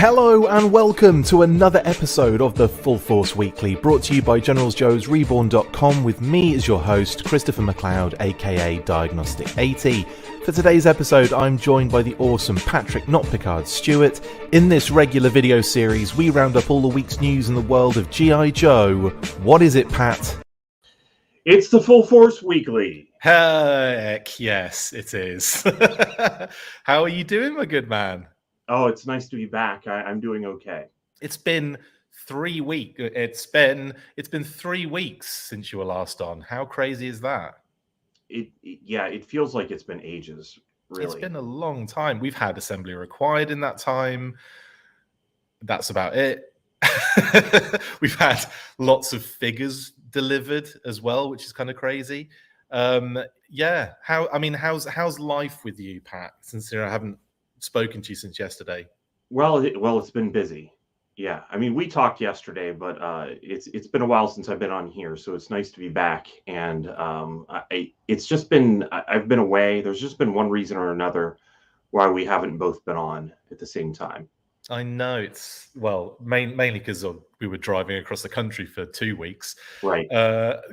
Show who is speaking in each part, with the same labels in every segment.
Speaker 1: Hello and welcome to another episode of the Full Force Weekly, brought to you by Generals Joe's Reborn.com with me as your host, Christopher McLeod AKA Diagnostik80. For today's episode, I'm joined by the awesome Patrick Notpicard Stewart. In this regular video series, we round up all the week's news in the world of G.I. Joe. What is it, Pat?
Speaker 2: It's the Full Force Weekly.
Speaker 1: Heck yes, it is. How are you doing, my good man?
Speaker 2: Oh, it's nice to be back. I'm doing okay.
Speaker 1: It's been 3 weeks. It's been 3 weeks since you were last on. How crazy is that?
Speaker 2: It feels like it's been ages. Really,
Speaker 1: it's been a long time. We've had assembly required in that time. That's about it. We've had lots of figures delivered as well, which is kind of crazy. Yeah. How's life with you, Pat? Since I haven't spoken to you since yesterday.
Speaker 2: Well, it's been busy. Yeah, I mean, we talked yesterday, but it's been a while since I've been on here, so it's nice to be back. And it's just been I've been away. There's just been one reason or another why we haven't both been on at the same time.
Speaker 1: I know it's mainly because we were driving across the country for 2 weeks.
Speaker 2: Right.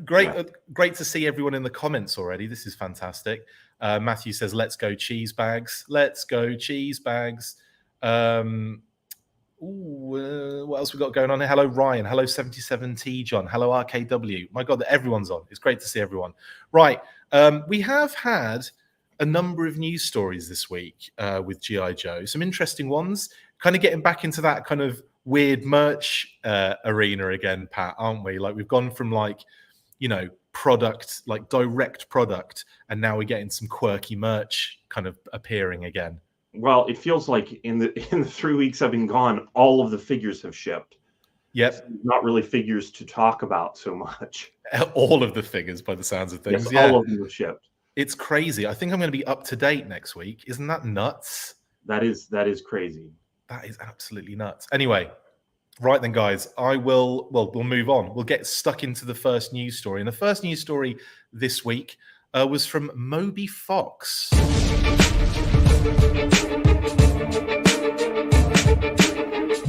Speaker 1: Great to see everyone in the comments already. This is fantastic. Matthew says, "Let's go cheese bags. Let's go cheese bags." What else we got going on here? Hello, Ryan. Hello, 77T John. Hello, RKW. My God, everyone's on. It's great to see everyone. Right. We have had a number of news stories this week with G.I. Joe. Some interesting ones. Kind of getting back into that kind of weird merch arena again, Pat, aren't we? Like we've gone from product, like direct product, and now we're getting some quirky merch kind of appearing again.
Speaker 2: Well, it feels like in the 3 weeks I've been gone, all of the figures have shipped.
Speaker 1: Yep.
Speaker 2: So not really figures to talk about so much.
Speaker 1: All of the figures, by the sounds of things.
Speaker 2: Yes,
Speaker 1: yeah.
Speaker 2: All of them have shipped.
Speaker 1: It's crazy. I think I'm going to be up to date next week. Isn't that nuts?
Speaker 2: That is crazy.
Speaker 1: That is absolutely nuts. Anyway, right then, guys, we'll move on. We'll get stuck into the first news story. And the first news story this week was from Moby Fox.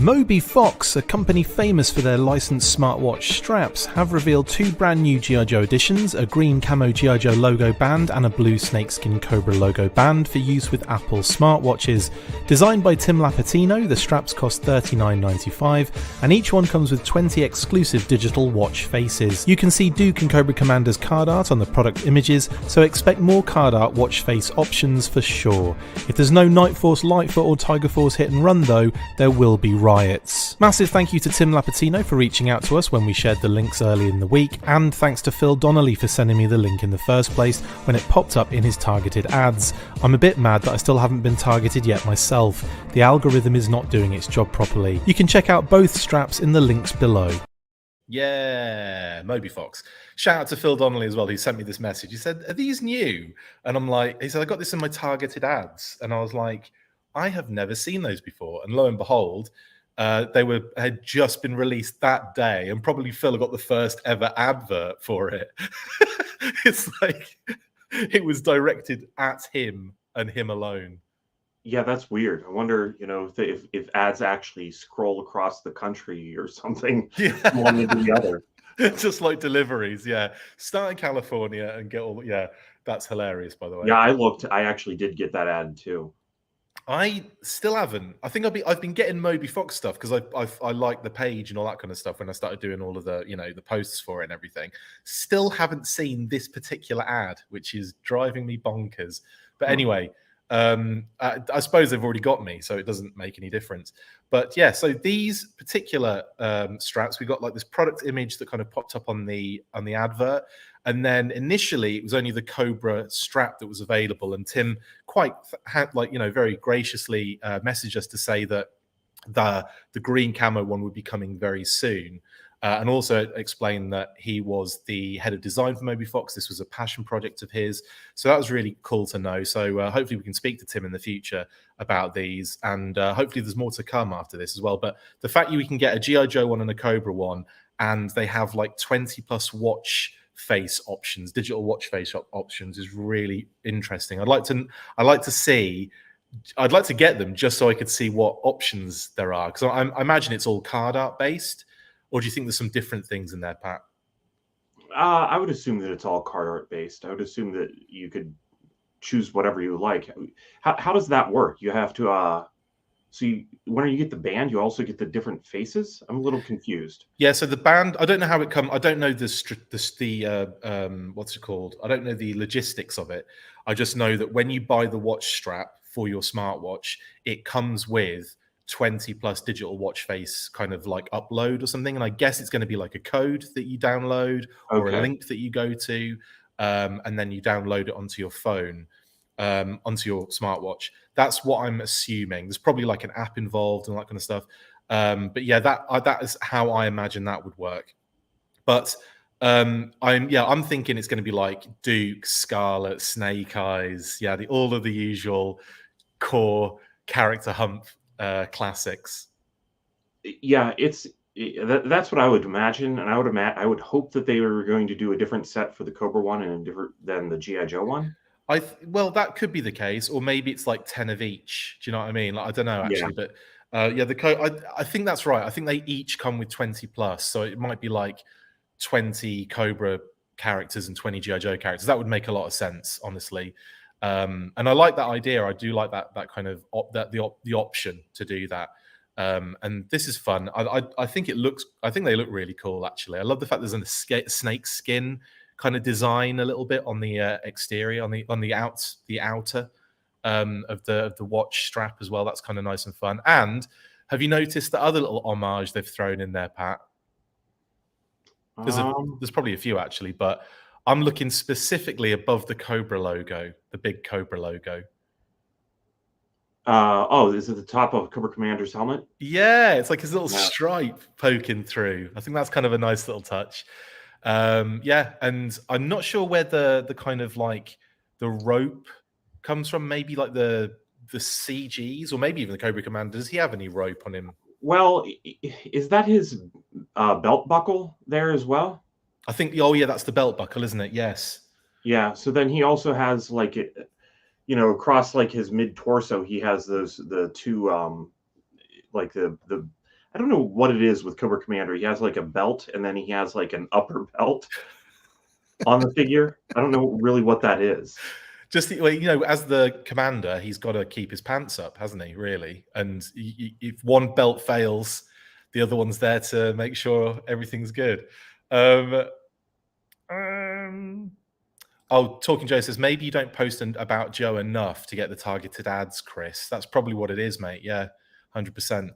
Speaker 1: Moby Fox, a company famous for their licensed smartwatch straps, have revealed 2 brand new G.I. Joe editions, a green camo G.I. Joe logo band and a blue snakeskin Cobra logo band for use with Apple smartwatches. Designed by Tim Lapatino, the straps cost $39.95 and each one comes with 20 exclusive digital watch faces. You can see Duke and Cobra Commander's card art on the product images, so expect more card art watch face options for sure. If there's no Night Force, Lightfoot or Tiger Force hit and run though, there will be riots. Massive thank you to Tim Lapatino for reaching out to us when we shared the links early in the week, and thanks to Phil Donnelly for sending me the link in the first place when it popped up in his targeted ads. I'm a bit mad that I still haven't been targeted yet myself. The algorithm is not doing its job properly. You can check out both straps in the links below. Yeah, Moby Fox. Shout out to Phil Donnelly as well, who sent me this message. He said, "Are these new?" And I'm like, he said, "I got this in my targeted ads." And I was like, I have never seen those before. And lo and behold, they had just been released that day, and probably Phil got the first ever advert for it. It's like it was directed at him and him alone.
Speaker 2: Yeah, that's weird. I wonder, if ads actually scroll across the country or something, one into the other.
Speaker 1: Just like deliveries, yeah. Start in California and get all. Yeah, that's hilarious, by the way.
Speaker 2: Yeah, I actually did get that ad too.
Speaker 1: I still haven't. I think I've been getting Moby Fox stuff because I like the page and all that kind of stuff when I started doing all of the the posts for it and everything. Still haven't seen this particular ad, which is driving me bonkers. But anyway, I suppose they've already got me, so it doesn't make any difference. But yeah, so these particular straps, we got like this product image that kind of popped up on the advert. And then initially it was only the Cobra strap that was available. And Tim very graciously messaged us to say that the green camo one would be coming very soon. And also explained that he was the head of design for Moby Fox. This was a passion project of his. So that was really cool to know. So hopefully we can speak to Tim in the future about these. And hopefully there's more to come after this as well. But the fact we can get a G.I. Joe one and a Cobra one, and they have like 20 plus watch face options, digital watch face options, is really interesting. I'd like to see I'd like to get them just so I could see what options there are, because I imagine it's all card art based, or do you think there's some different things in there, Pat?
Speaker 2: I would assume that it's all card art based. I would assume that you could choose whatever you like. How does that work? You have to so when you get the band, you also get the different faces. I'm a little confused.
Speaker 1: Yeah, so the band, I don't know how it come. I don't know the what's it called? I don't know the logistics of it. I just know that when you buy the watch strap for your smartwatch, it comes with 20 plus digital watch face kind of like upload or something. And I guess it's going to be like a code that you download or a
Speaker 2: Okay.
Speaker 1: link that you go to, and then you download it onto your phone, onto your smartwatch. That's what I'm assuming. There's probably like an app involved and all that kind of stuff. But yeah, that is how I imagine that would work. But I'm thinking it's going to be like Duke, Scarlet, Snake Eyes, all of the usual core character hump classics.
Speaker 2: Yeah, that's what I would imagine, and I would hope that they were going to do a different set for the Cobra one and a different than the GI Joe one.
Speaker 1: Well, that could be the case, or maybe it's like 10 of each. Do you know what I mean? Like, I don't know actually, but I think that's right. I think they each come with 20 plus, so it might be like 20 Cobra characters and 20 GI Joe characters. That would make a lot of sense, honestly. And I like that idea. I do like that kind of the option to do that. And this is fun. I think I think they look really cool. Actually, I love the fact there's a snake skin kind of design a little bit on the exterior, on the outer of the watch strap as well. That's kind of nice and fun. And have you noticed the other little homage they've thrown in there, Pat? There's probably a few actually, but I'm looking specifically above the Cobra logo, the big Cobra logo.
Speaker 2: Is it the top of Cobra Commander's helmet?
Speaker 1: Yeah, it's like his little stripe poking through. I think that's kind of a nice little touch. And I'm not sure where the kind of like the rope comes from. Maybe like the CGs, or maybe even the Cobra Commander. Does he have any rope on him?
Speaker 2: Well, is that his belt buckle there as well?
Speaker 1: I think. Oh yeah, that's the belt buckle, isn't it? Yes.
Speaker 2: Yeah. So then he also has like across like his mid torso, he has the two like the I don't know what it is with Cobra Commander. He has like a belt, and then he has like an upper belt on the figure. I don't know really what that is.
Speaker 1: Just as the commander, he's got to keep his pants up, hasn't he? Really, and if one belt fails, the other one's there to make sure everything's good. Talking Joe says maybe you don't post about Joe enough to get the targeted ads, Chris. That's probably what it is, mate. Yeah, 100%.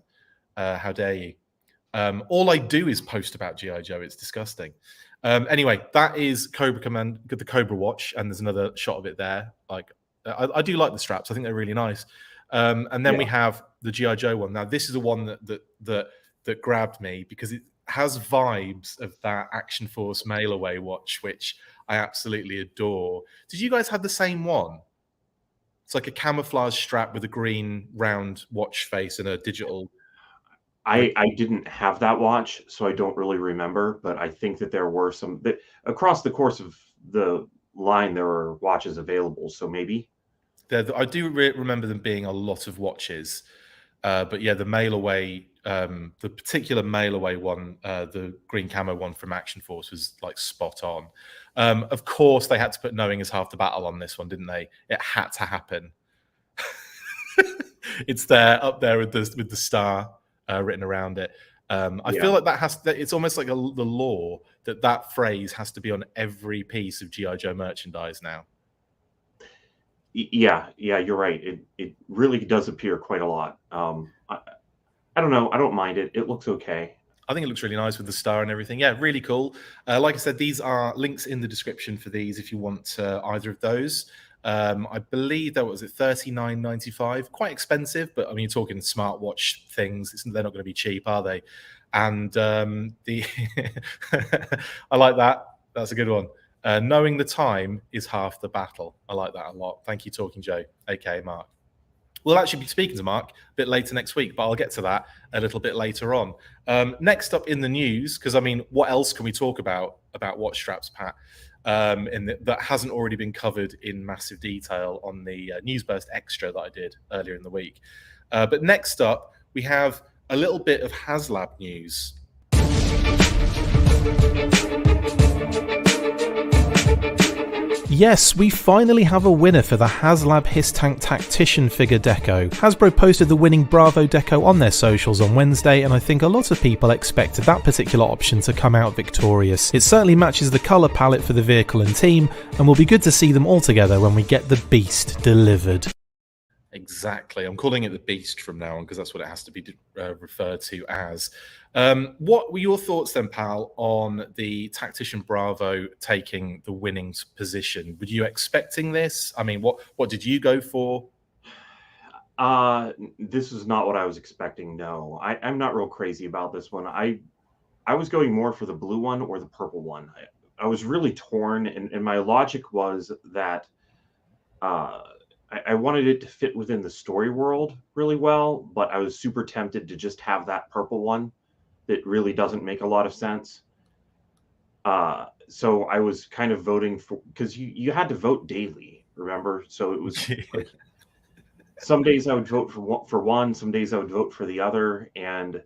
Speaker 1: How dare you? All I do is post about G.I. Joe. It's disgusting. Anyway, that is the Cobra watch, and there's another shot of it there. Like, I do like the straps. I think they're really nice. And then we have the G.I. Joe one. Now, this is the one that grabbed me because it has vibes of that Action Force mail away watch, which I absolutely adore. Did you guys have the same one? It's like a camouflage strap with a green round watch face and a digital.
Speaker 2: I didn't have that watch, so I don't really remember, but I think that there were some across the course of the line, there were watches available. So maybe
Speaker 1: I do remember them being a lot of watches, but yeah, the mail away, the particular mail away one, the green camo one from Action Force was like spot on. Of course, they had to put "Knowing is half the battle" on this one, didn't they? It had to happen. It's there up there with the star written around it. I feel like it's almost like the law that phrase has to be on every piece of G.I. Joe merchandise now.
Speaker 2: Yeah, you're right. It really does appear quite a lot. I don't know. I don't mind it. It looks okay.
Speaker 1: I think it looks really nice with the star and everything. Yeah, really cool. Like I said, these are links in the description for these if you want either of those. I believe that was $39.95. Quite expensive, but I mean, you're talking smartwatch things. They're not going to be cheap, are they? And I like that. That's a good one. Knowing the time is half the battle. I like that a lot. Thank you, Talking Joe, aka Mark. We'll actually be speaking to Mark a bit later next week, but I'll get to that a little bit later on. Next up in the news, because I mean, what else can we talk about watch straps, Pat? and that hasn't already been covered in massive detail on the Newsburst Extra that I did earlier in the week. But next up, we have a little bit of HasLab news. Yes, we finally have a winner for the HasLab H.I.S.S Tank Tactician figure deco. Hasbro posted the winning Bravo deco on their socials on Wednesday, and I think a lot of people expected that particular option to come out victorious. It certainly matches the colour palette for the vehicle and team, and will be good to see them all together when we get the beast delivered. Exactly. I'm calling it the Beast from now on because that's what it has to be referred to as. What were your thoughts then, pal, on the Tactician Bravo taking the winning position? Were you expecting this? I mean, what did you go for?
Speaker 2: This is not what I was expecting. No, I'm not real crazy about this one. I was going more for the blue one or the purple one. I was really torn, and my logic was that I wanted it to fit within the story world really well, but I was super tempted to just have that purple one that really doesn't make a lot of sense. So I was kind of voting for, because you had to vote daily, remember? So it was like, some days I would vote for one, some days I would vote for the other. And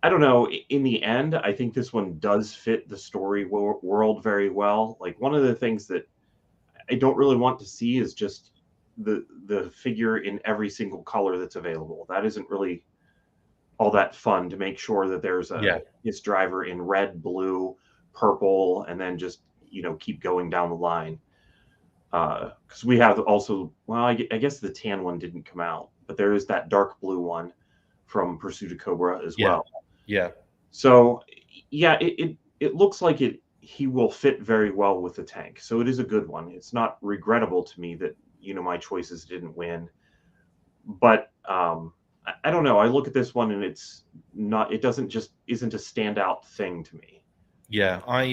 Speaker 2: I don't know, in the end, I think this one does fit the story world very well. Like, one of the things that I don't really want to see is just the figure in every single color that's available. That isn't really all that fun, to make sure that there's a HISS driver in red, blue, purple, and then just, you know, keep going down the line. Because we have also, well, I guess the tan one didn't come out, but there is that dark blue one from Pursuit of Cobra as well.
Speaker 1: Yeah.
Speaker 2: So yeah, it looks like he will fit very well with the tank. So it is a good one. It's not regrettable to me that, you know, my choices didn't win. But I don't know. I look at this one and it's not. It isn't a standout thing to me.
Speaker 1: Yeah, I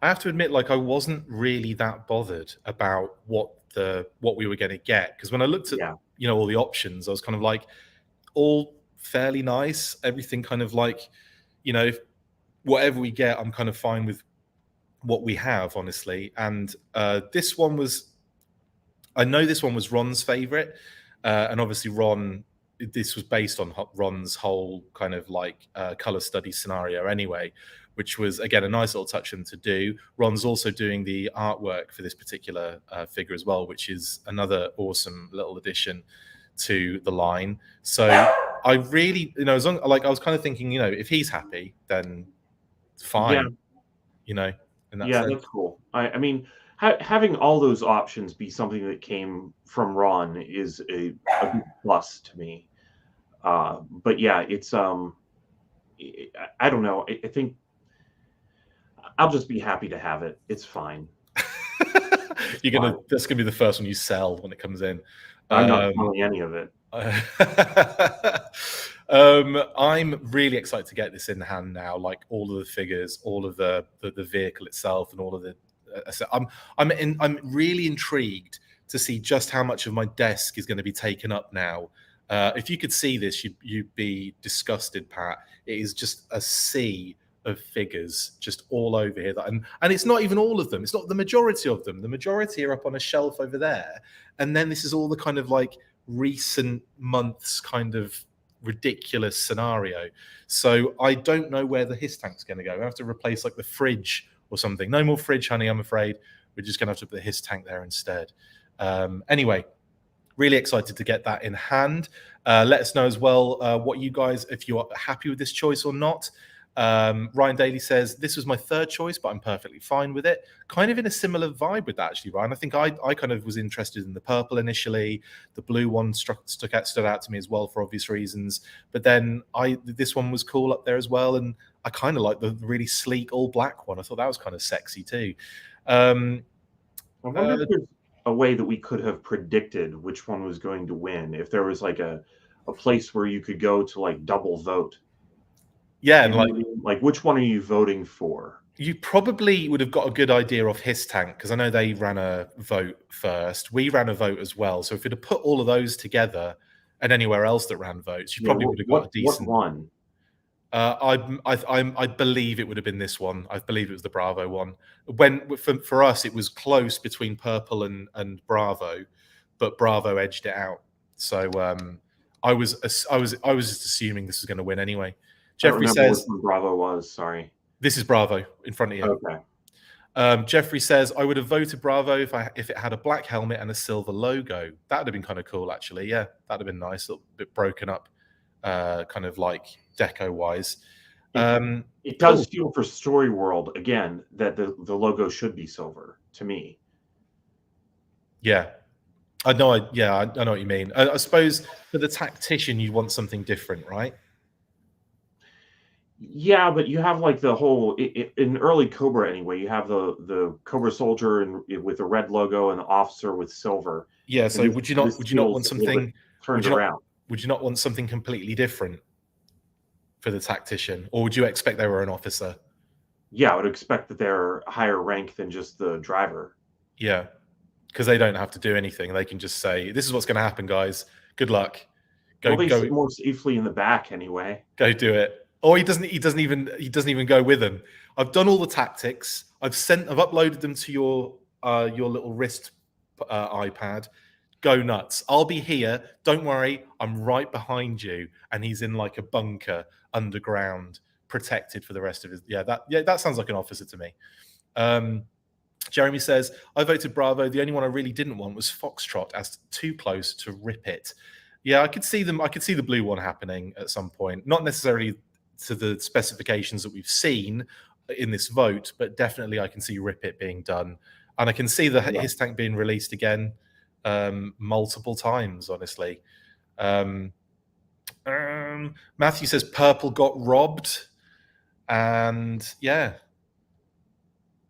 Speaker 1: have to admit, like, I wasn't really that bothered about what we were going to get, because when I looked at you know, all the options, I was kind of like, all fairly nice. Everything kind of like, you know, whatever we get, I'm kind of fine with what we have, honestly. And this one was, I know this one was Ron's favorite, and obviously this was based on Ron's whole kind of like color study scenario anyway, which was, again, a nice little touch for him to do. Ron's also doing the artwork for this particular figure as well, which is another awesome little addition to the line. So I really, you know, as long, like, I was kind of thinking, you know, if he's happy, then fine, you know. In that sense.
Speaker 2: That's cool. I mean, having all those options be something that came from Ron is a big plus to me. But yeah, it's I don't know. I think I'll just be happy to have it. It's fine.
Speaker 1: That's gonna be the first one you sell when it comes in.
Speaker 2: I'm not selling any of it.
Speaker 1: I'm really excited to get this in hand now. Like, all of the figures, all of the vehicle itself, and all of the. I'm really intrigued to see just how much of my desk is going to be taken up now. If you could see this, you'd be disgusted, Pat. It is just a sea of figures just all over here. And it's not even all of them. It's not the majority of them. The majority are up on a shelf over there. And then this is all the kind of like recent months kind of ridiculous scenario. So I don't know where the HISS tank's going to go. I have to replace like the fridge or something. No more fridge, honey, I'm afraid. We're just going to have to put the HISS tank there instead. Anyway, really excited to get that in hand. Let us know as well what you guys, if you are happy with this choice or not. Ryan Daly says, this was my third choice, but I'm perfectly fine with it. Kind of in a similar vibe with that, actually, Ryan. I think I kind of was interested in the purple initially. The blue one stood out to me as well for obvious reasons. But then this one was cool up there as well. And I kind of like the really sleek all black one. I thought that was kind of sexy too.
Speaker 2: I wonder if there's a way that we could have predicted which one was going to win. If there was like a place where you could go to like double vote.
Speaker 1: Yeah, and
Speaker 2: like which one are you voting for?
Speaker 1: You probably would have got a good idea of HISS tank, because I know they ran a vote first. We ran a vote as well. So if we'd have put all of those together and anywhere else that ran votes, you probably would have got a decent
Speaker 2: one.
Speaker 1: I believe it would have been this one. I believe it was the Bravo one. When for us, it was close between purple and Bravo, but Bravo edged it out. So I was just assuming this was going to win anyway. Jeffrey says
Speaker 2: which one Bravo was. Sorry,
Speaker 1: this is Bravo in front of you.
Speaker 2: Okay.
Speaker 1: Jeffrey says I would have voted Bravo if it had a black helmet and a silver logo. That would have been kind of cool, actually. Yeah, that'd have been nice. A little bit broken up, kind of like deco wise.
Speaker 2: It does feel for Story World again that the logo should be silver to me.
Speaker 1: Yeah, I know. I know what you mean. I suppose for the Tactician, you want something different, right?
Speaker 2: Yeah, but you have like the whole in early Cobra anyway. You have the Cobra soldier with the red logo and the officer with silver.
Speaker 1: Yeah. So would you not want something
Speaker 2: turned around?
Speaker 1: Would you not want something completely different for the Tactician, or would you expect they were an officer?
Speaker 2: Yeah, I would expect that they're higher rank than just the driver.
Speaker 1: Yeah, because they don't have to do anything. They can just say, "This is what's going to happen, guys. Good luck.
Speaker 2: Go sit more safely in the back anyway.
Speaker 1: Go do it." Or he doesn't even go with them. I've done all the tactics. I've uploaded them to your little wrist iPad. Go nuts. I'll be here. Don't worry. I'm right behind you. And he's in like a bunker underground, protected for the rest of his. That sounds like an officer to me. Jeremy says, I voted Bravo. The only one I really didn't want was Foxtrot, as too close to rip it. Yeah, I could see them. I could see the blue one happening at some point. Not necessarily to the specifications that we've seen in this vote, but definitely I can see Rip It being done. And I can see the HISS tank being released again multiple times, honestly. Matthew says purple got robbed. And yeah.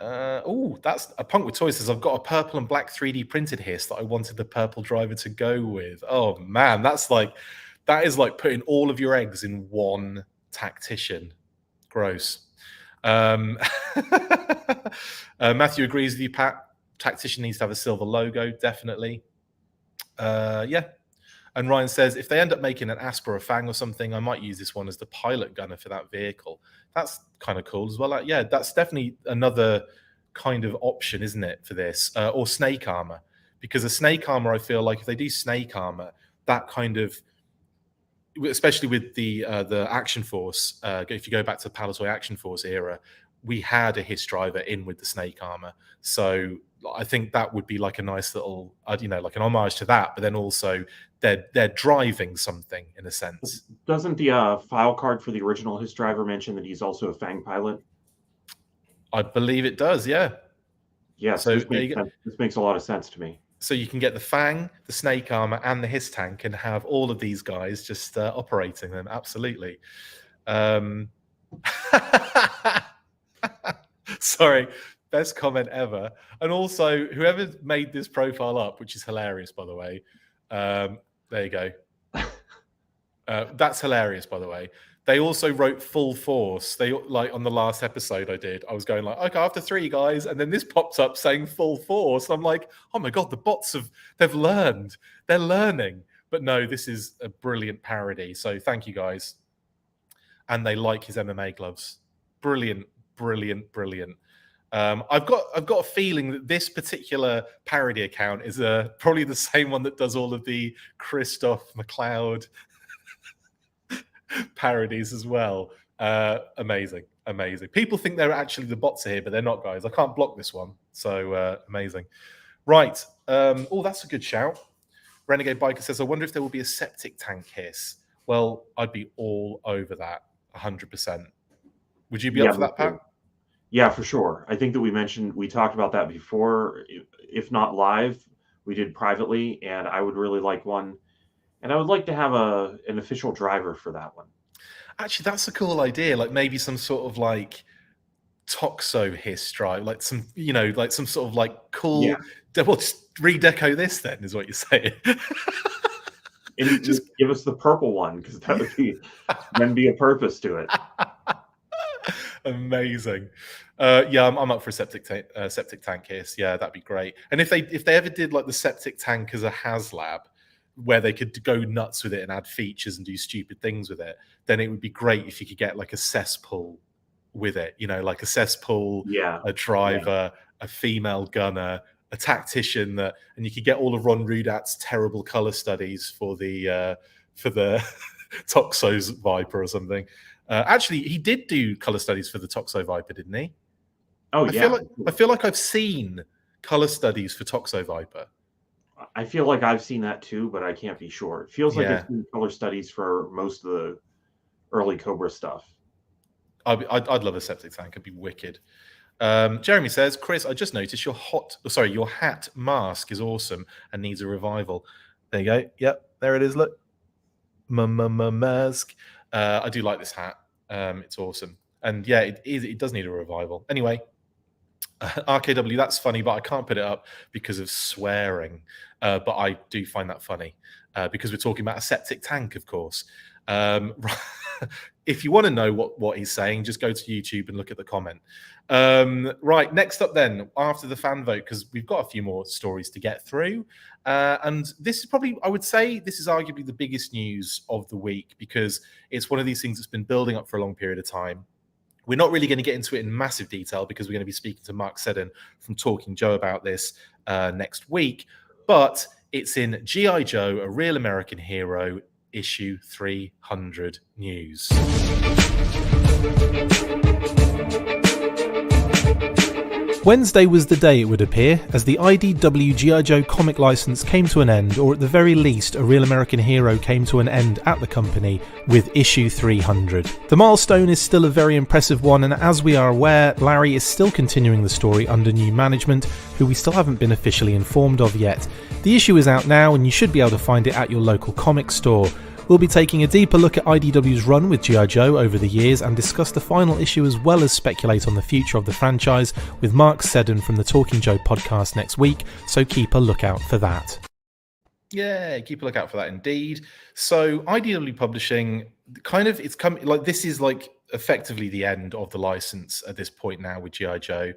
Speaker 1: That's a Punk with Toys says I've got a purple and black 3D printed HISS that I wanted the purple driver to go with. Oh man, that is like putting all of your eggs in one Tactician. Gross. Matthew agrees with you, Pat. Tactician needs to have a silver logo, definitely. Yeah. And Ryan says, if they end up making an Asper or Fang or something, I might use this one as the pilot gunner for that vehicle. That's kind of cool as well. Yeah, that's definitely another kind of option, isn't it, for this? Or snake armor. Because a snake armor, I feel like if they do snake armor, that kind of, especially with the Action Force, if you go back to the Palatoy Action Force era, we had a HISS driver in with the snake armor. So I think that would be like a nice little, like an homage to that. But then also they're driving something in a sense.
Speaker 2: Doesn't the file card for the original HISS driver mention that he's also a Fang pilot?
Speaker 1: I believe it does. Yeah.
Speaker 2: Yeah. So this makes a lot of sense to me.
Speaker 1: So you can get the Fang, the snake armor, and the HISS tank, and have all of these guys just operating them. Absolutely. Sorry, best comment ever. And also, whoever made this profile up, which is hilarious, by the way. There you go. That's hilarious, by the way. They also wrote full force. They like on the last episode I did, I was going like, okay, after 3 guys, and then this pops up saying full force. I'm like, oh my god, the bots they've learned. They're learning. But no, this is a brilliant parody. So thank you guys. And they like his MMA gloves. Brilliant, brilliant, brilliant. I've got a feeling that this particular parody account is probably the same one that does all of the Christoph McLeod parodies as well. Amazing. People think they're actually the bots here, but they're not, guys. I can't block this one. So amazing. Right. That's a good shout. Renegade Biker says, I wonder if there will be a septic tank HISS. Well, I'd be all over that 100%. Would you be up for that, Pat?
Speaker 2: Yeah, for sure. I think that we talked about that before. If not live, we did privately, and I would really like one. And I would like to have an official driver for that one.
Speaker 1: Actually, that's a cool idea. Like maybe some sort of like Toxo HISS drive, like some, like some sort of like cool. Yeah. Well, just redeco this then, is what you're saying.
Speaker 2: And just give us the purple one, because that would be then be a purpose to it.
Speaker 1: Amazing. I'm up for a septic tank HISS. Yeah, that'd be great. And if they ever did like the septic tank as a HasLab, where they could go nuts with it and add features and do stupid things with it, then it would be great if you could get like a cesspool with it, like a cesspool,
Speaker 2: Yeah.
Speaker 1: a driver, a female gunner, a tactician, and you could get all of Ron Rudat's terrible color studies for the Toxo's Viper or something. Actually, he did do color studies for the Toxo Viper, didn't he?
Speaker 2: Oh, yeah.
Speaker 1: I feel like I've seen color studies for Toxo Viper.
Speaker 2: I feel like I've seen that too, but I can't be sure. It feels like it's been color studies for most of the early Cobra stuff.
Speaker 1: I'd love a septic tank. It'd be wicked. Jeremy says, Chris, I just noticed your hat mask is awesome and needs a revival. There you go. Yep, there it is. Look, mask. I do like this hat. It's awesome, and yeah, it does need a revival. Anyway, RKW, that's funny, but I can't put it up because of swearing. But I do find that funny because we're talking about a septic tank, of course. If you want to know what he's saying, just go to YouTube and look at the comment. Right, next up then, after the fan vote, because we've got a few more stories to get through. And this is probably, I would say, this is arguably the biggest news of the week because it's one of these things that's been building up for a long period of time. We're not really going to get into it in massive detail because we're going to be speaking to Mark Seddon from Talking Joe about this next week. But it's in G.I. Joe, A Real American Hero, issue 300 news. Wednesday was the day, it would appear, as the IDW G.I. Joe comic license came to an end, or at the very least, A Real American Hero came to an end at the company with issue 300. The milestone is still a very impressive one, and as we are aware, Larry is still continuing the story under new management, who we still haven't been officially informed of yet. The issue is out now, and you should be able to find it at your local comic store. We'll be taking a deeper look at IDW's run with G.I. Joe over the years and discuss the final issue as well as speculate on the future of the franchise with Mark Seddon from the Talking Joe podcast next week, so keep a lookout for that. Yeah, keep a lookout for that indeed. So IDW Publishing, it's come like this is like effectively the end of the license at this point now with G.I. Joe.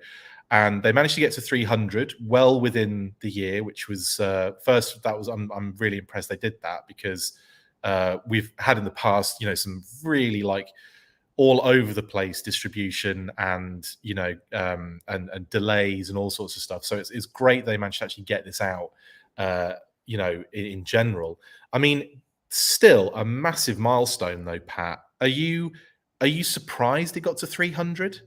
Speaker 1: And they managed to get to 300 well within the year, which was I'm really impressed they did that because we've had in the past, some really like all over the place distribution and, and delays and all sorts of stuff. So it's great they managed to actually get this out, in general. I mean, still a massive milestone though, Pat. Are you surprised it got to 300?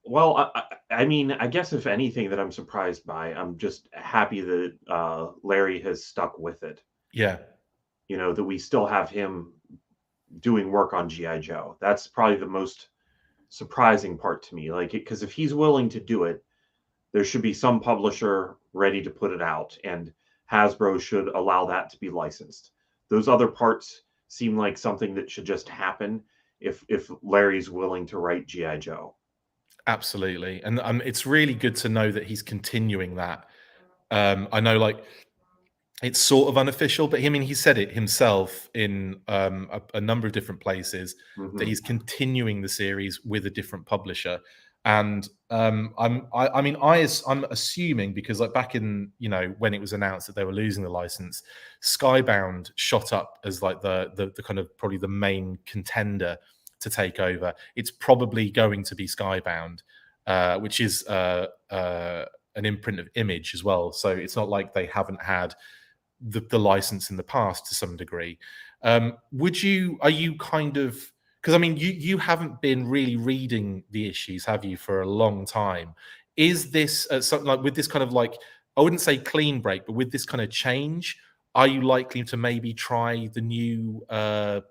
Speaker 2: Well, I mean, I guess if anything that I'm surprised by, I'm just happy that Larry has stuck with it.
Speaker 1: Yeah.
Speaker 2: That we still have him doing work on G.I. Joe. That's probably the most surprising part to me. Because if he's willing to do it, there should be some publisher ready to put it out, and Hasbro should allow that to be licensed. Those other parts seem like something that should just happen if Larry's willing to write G.I. Joe.
Speaker 1: Absolutely. And it's really good to know that he's continuing that. I know it's sort of unofficial, but he said it himself in a number of different places that he's continuing the series with a different publisher. And I'm assuming because back in, when it was announced that they were losing the license, Skybound shot up as the kind of probably the main contender to take over. It's probably going to be Skybound, which is an imprint of Image as well. So it's not like they haven't had the license in the past to some degree. Are you kind of, because you haven't been really reading the issues, have you, for a long time? Is this something with this kind of I wouldn't say clean break, but with this kind of change, are you likely to maybe try the new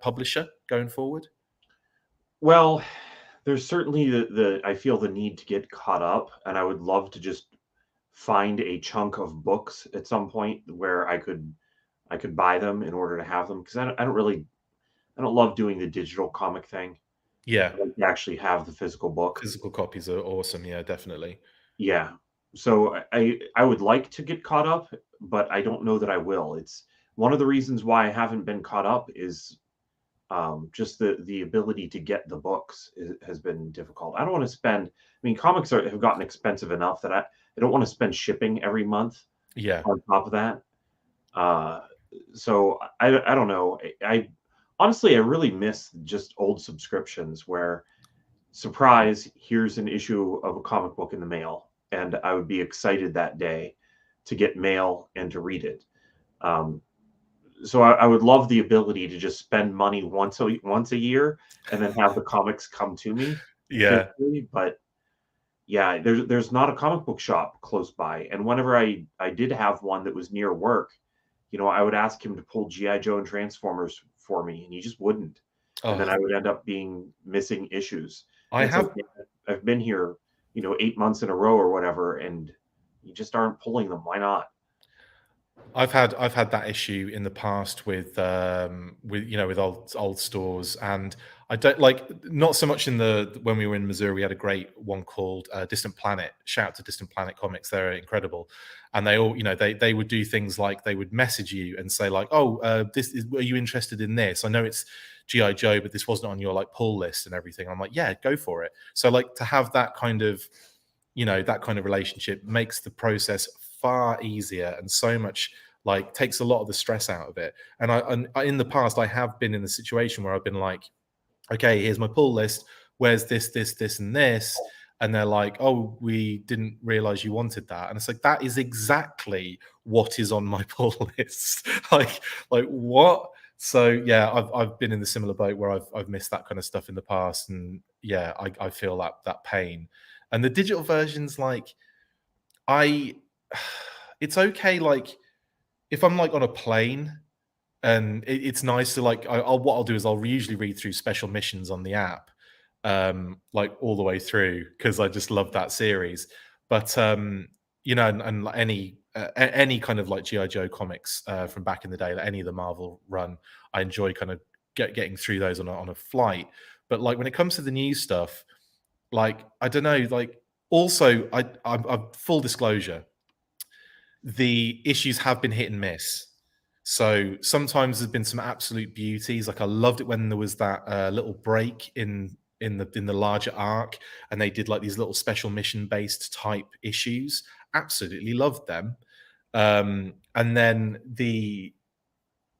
Speaker 1: publisher going forward?
Speaker 2: Well, there's certainly I feel the need to get caught up, and I would love to just find a chunk of books at some point where I could buy them in order to have them, because I don't love doing the digital comic thing.
Speaker 1: Yeah,
Speaker 2: I like to actually have the physical book.
Speaker 1: Physical copies are awesome. Yeah, definitely.
Speaker 2: Yeah, so I would like to get caught up, but I don't know that I will. It's one of the reasons why I haven't been caught up is just the ability to get the books has been difficult. I don't want to spend. Comics have gotten expensive enough that I don't want to spend shipping every month.
Speaker 1: Yeah.
Speaker 2: on top of that. So I don't know. I honestly I really miss just old subscriptions where surprise, here's an issue of a comic book in the mail, and I would be excited that day to get mail and to read it. Um, so I would love the ability to just spend money once a year and then have the comics come to me
Speaker 1: Yeah.
Speaker 2: physically. But yeah, there's not a comic book shop close by, and whenever I did have one that was near work, I would ask him to pull GI Joe and Transformers for me, and he just wouldn't. And then
Speaker 1: Oh,
Speaker 2: I would end up being missing issues.
Speaker 1: I
Speaker 2: And it's like,
Speaker 1: have.
Speaker 2: yeah, I've been here, 8 months in a row or whatever, and you just aren't pulling them. Why not?
Speaker 1: I've had that issue in the past with with old stores, and I don't like, not so much in the when we were in Missouri. We had a great one called Distant Planet. Shout out to Distant Planet Comics, they're incredible, and they all, they would do things like they would message you and say like, oh, this is, are you interested in this? I know it's GI Joe, but this wasn't on your like pull list and everything. I'm like, yeah, go for it. So like to have that kind of, that kind of relationship makes the process far easier, and so much, like, takes a lot of the stress out of it. And in the past I have been in the situation where I've been like, okay, here's my pull list, where's this and this, and they're like, oh, we didn't realize you wanted that. And it's like, that is exactly what is on my pull list. like what? So yeah, I've been in the similar boat where I've missed that kind of stuff in the past, and yeah, I feel that pain. And the digital versions, like, I it's okay, like, if I'm like on a plane and it's nice to like, what I'll do is I'll usually read through special missions on the app, like all the way through, because I just love that series. But and like any kind of like GI Joe comics from back in the day, like any of the Marvel run, I enjoy kind of getting through those on a flight. But like when it comes to the new stuff, like, I don't know, like, also I'm full disclosure, the issues have been hit and miss. So sometimes there's been some absolute beauties. Like, I loved it when there was that little break in the larger arc, and they did like these little special mission based type issues. Absolutely loved them. And then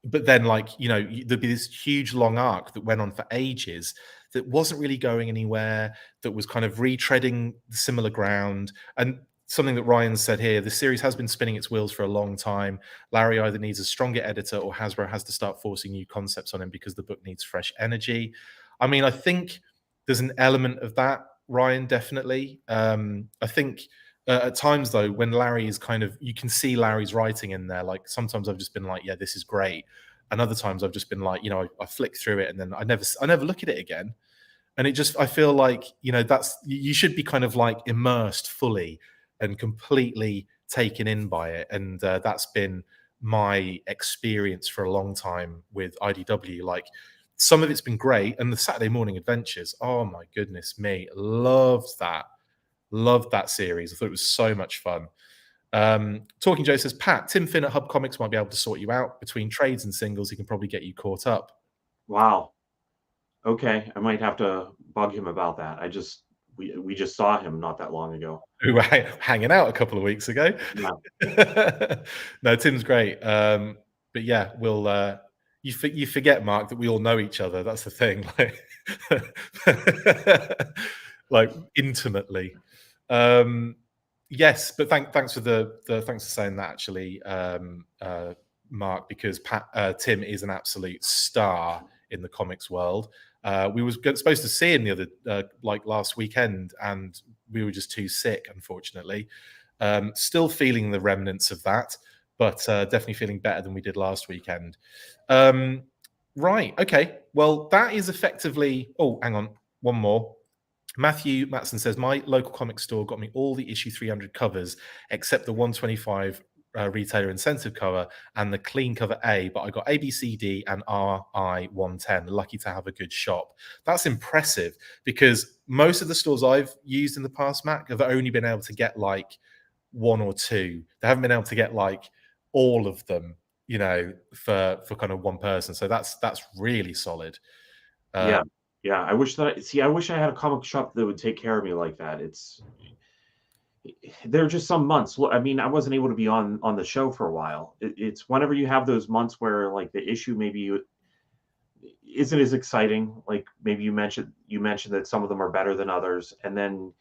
Speaker 1: but then, like, there'd be this huge long arc that went on for ages, that wasn't really going anywhere, that was kind of retreading the similar ground. And something that Ryan said here, the series has been spinning its wheels for a long time. Larry either needs a stronger editor, or Hasbro has to start forcing new concepts on him because the book needs fresh energy. I mean, I think there's an element of that, Ryan, definitely. I think at times, though, when Larry is kind of, you can see Larry's writing in there. Like, sometimes I've just been like, yeah, this is great, and other times I've just been like, I flick through it and then I never look at it again. And it just, I feel like, that's, you should be kind of like immersed fully and completely taken in by it. And that's been my experience for a long time with IDW. Like, some of it's been great, and the Saturday morning adventures, oh my goodness me, loved that series. I thought it was so much fun. Talking Joe says, Pat, Tim Finn at Hub Comics might be able to sort you out. Between trades and singles, he can probably get you caught up.
Speaker 2: Wow. Okay, I might have to bug him about that. We just saw him not that long ago.
Speaker 1: We were hanging out a couple of weeks ago.
Speaker 2: Yeah.
Speaker 1: No, Tim's great. But yeah, you forget, Mark, that we all know each other. That's the thing, like intimately. Yes, but thanks for thanks for saying that, actually, Mark, because Tim is an absolute star in the comics world. We was supposed to see him the other like last weekend, and we were just too sick, unfortunately. Still feeling the remnants of that, but definitely feeling better than we did last weekend. Right, okay. Well, that is effectively. Oh, hang on, one more. Matthew Matson says, my local comic store got me all the issue 300 covers except the 125 retailer incentive cover and the clean cover A, but I got A, B, C, D, and RI 110. Lucky to have a good shop. That's impressive, because most of the stores I've used in the past, Mac, have only been able to get like one or two. They haven't been able to get like all of them, for kind of one person. So that's really solid.
Speaker 2: Yeah. Yeah. I wish I had a comic shop that would take care of me like that. there are just some months. I mean, I wasn't able to be on the show for a while. It's whenever you have those months where like the issue maybe isn't as exciting. Like maybe you mentioned that some of them are better than others, and then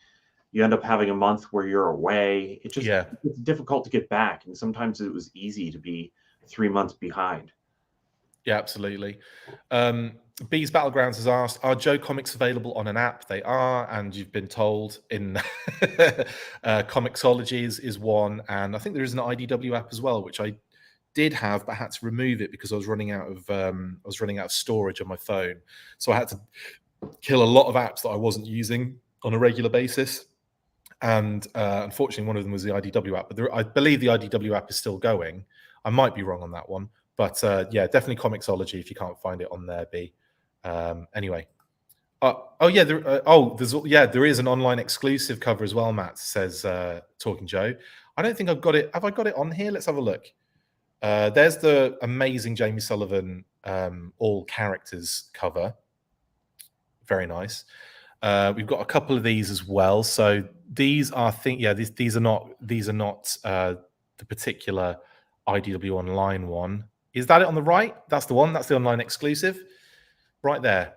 Speaker 2: you end up having a month where you're away.
Speaker 1: Yeah.
Speaker 2: It's difficult to get back, and sometimes it was easy to be 3 months behind.
Speaker 1: Yeah, absolutely. Bees Battlegrounds has asked, are Joe comics available on an app? They are, and you've been told in Comixology is one, and I think there is an IDW app as well, which I did have but had to remove it because I was running out of storage on my phone. So I had to kill a lot of apps that I wasn't using on a regular basis. And unfortunately, one of them was the IDW app, but I believe the IDW app is still going. I might be wrong on that one, but yeah, definitely Comixology if you can't find it on there. Anyway, there is an online exclusive cover as well. Matt says, Talking Joe. I don't think I've got it. Have I got it on here? Let's have a look. There's the amazing Jamie Sullivan all characters cover. Very nice. We've got a couple of these as well. So these are these are not the particular IDW online one. Is that it on the right? That's the one. That's the online exclusive, right there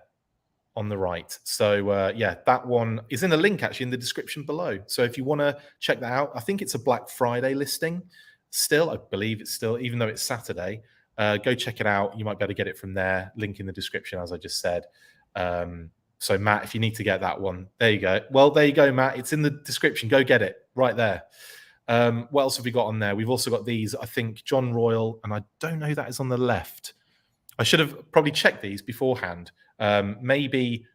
Speaker 1: on the right. So yeah, that one is in a link actually in the description below. So if you want to check that out, I think it's a Black Friday listing. Still, I believe it's still, even though it's Saturday. Go check it out. You might be able to get it from there. Link in the description, as I just said. So Matt, if you need to get that one, there you go. Well, there you go, Matt. It's in the description. Go get it right there. What else have we got on there? We've also got these, I think, John Royal, and I don't know who that is on the left. I should have probably checked these beforehand. Maybe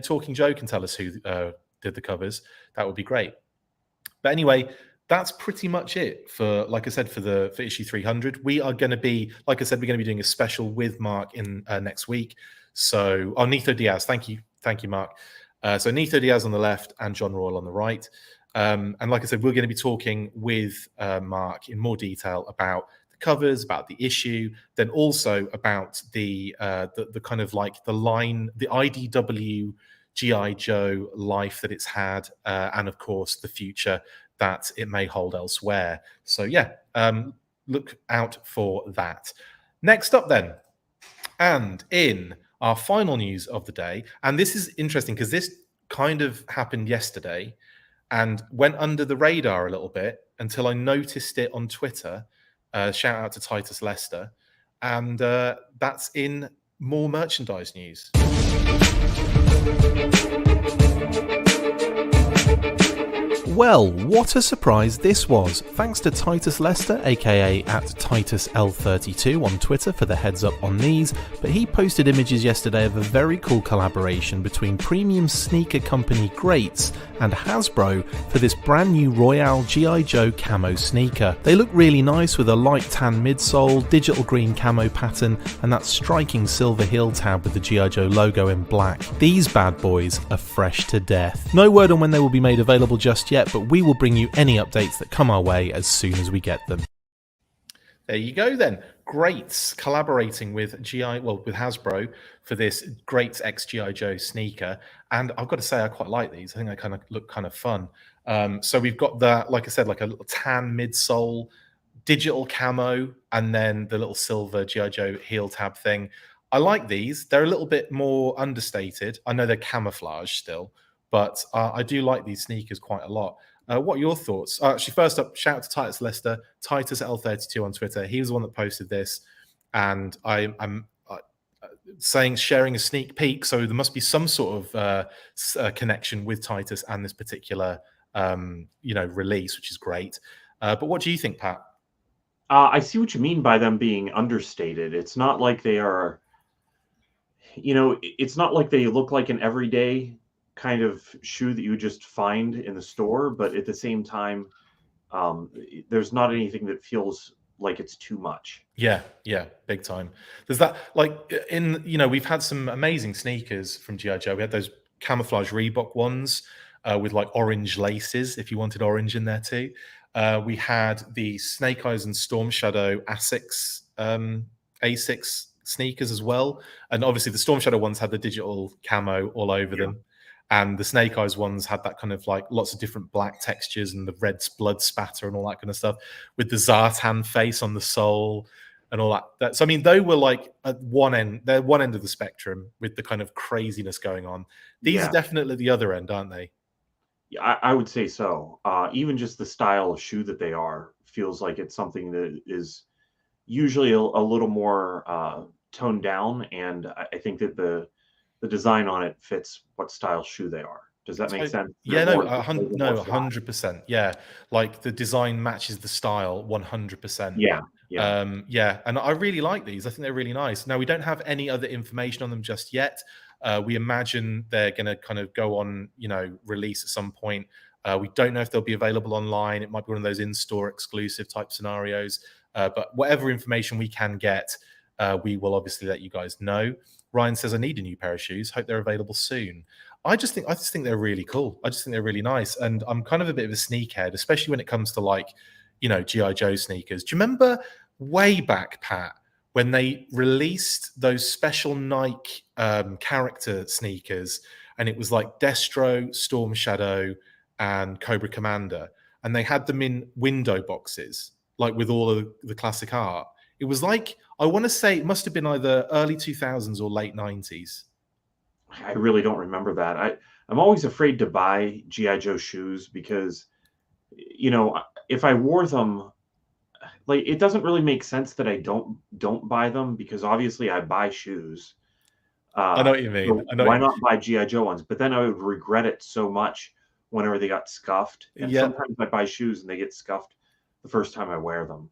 Speaker 1: Talking Joe can tell us who did the covers. That would be great. But anyway, that's pretty much it for, like I said, for issue 300. We are going to be, like I said, we're going to be doing a special with Mark in next week. So, Nitho Diaz, thank you, Mark. So Nitho Diaz on the left and John Royal on the right. And like I said, we're going to be talking with Mark in more detail about the covers, about the issue, then also about the kind of like the line, the IDW G.I. Joe life that it's had, and of course the future that it may hold elsewhere. So yeah, look out for that. Next up then, and in our final news of the day, and this is interesting because this kind of happened yesterday and went under the radar a little bit until I noticed it on Twitter. Shout out to Titus Lester. And that's in more merchandise news.
Speaker 3: Well, what a surprise this was. Thanks to Titus Lester, aka at TitusL32 on Twitter for the heads up on these, but he posted images yesterday of a very cool collaboration between premium sneaker company Greats and Hasbro for this brand new Royale G.I. Joe camo sneaker. They look really nice with a light tan midsole, digital green camo pattern, and that striking silver heel tab with the G.I. Joe logo in black. These bad boys are fresh to death. No word on when they will be made available just yet, but we will bring you any updates that come our way as soon as we get them.
Speaker 1: There you go then. Greats collaborating with with Hasbro for this Greats X G.I. Joe sneaker. And I've got to say, I quite like these. I think they kind of look kind of fun. So we've got that, like I said, like a little tan midsole, digital camo, and then the little silver G.I. Joe heel tab thing. I like these. They're a little bit more understated. I know they're camouflage still, but I do like these sneakers quite a lot. What are your thoughts? Actually, first up, shout out to Titus Lester, Titus L32 on Twitter. He was the one that posted this, and I'm sharing a sneak peek. So there must be some sort of connection with Titus and this particular release, which is great. But what do you think, Pat?
Speaker 2: I see what you mean by them being understated. It's not like they are, it's not like they look like an everyday kind of shoe that you would just find in the store, but at the same time, there's not anything that feels like it's too much.
Speaker 1: Yeah, big time. There's that, like, we've had some amazing sneakers from G.I. Joe. We had those camouflage Reebok ones with like orange laces, if you wanted orange in there too. We had the Snake Eyes and Storm Shadow ASICS sneakers as well. And obviously the Storm Shadow ones had the digital camo all over them.
Speaker 3: and the Snake Eyes ones had that kind of like lots of different black textures and the red blood spatter and all that kind of stuff, with the Zartan face on the sole and all that. So I mean, they were like at one end, they're one end of the spectrum with the kind of craziness going on. These are definitely the other end, aren't they?
Speaker 2: Yeah, I would say so. Even just the style of shoe that they are feels like it's something that is usually a little more toned down, and I think that the design on it fits what style shoe they are. Does that make sense?
Speaker 3: Yeah, no, 100%. Yeah, like the design matches the style 100%.
Speaker 2: Yeah.
Speaker 3: Yeah, and I really like these. I think they're really nice. Now, we don't have any other information on them just yet. We imagine they're going to kind of go on, release at some point. We don't know if they'll be available online. It might be one of those in-store exclusive type scenarios. But whatever information we can get, we will obviously let you guys know. Ryan says, I need a new pair of shoes. Hope they're available soon. I just think they're really cool. I just think they're really nice. And I'm kind of a bit of a sneakhead, especially when it comes to like, G.I. Joe sneakers. Do you remember way back, Pat, when they released those special Nike character sneakers, and it was like Destro, Storm Shadow, and Cobra Commander, and they had them in window boxes, like with all of the classic art. It was like, I want to say it must have been either early 2000s or late 90s.
Speaker 2: I really don't remember that. I'm always afraid to buy G.I. Joe shoes because, if I wore them, like, it doesn't really make sense that I don't buy them, because obviously I buy shoes.
Speaker 3: I know what you mean.
Speaker 2: So why not buy G.I. Joe ones? But then I would regret it so much whenever they got scuffed. And sometimes I buy shoes and they get scuffed the first time I wear them.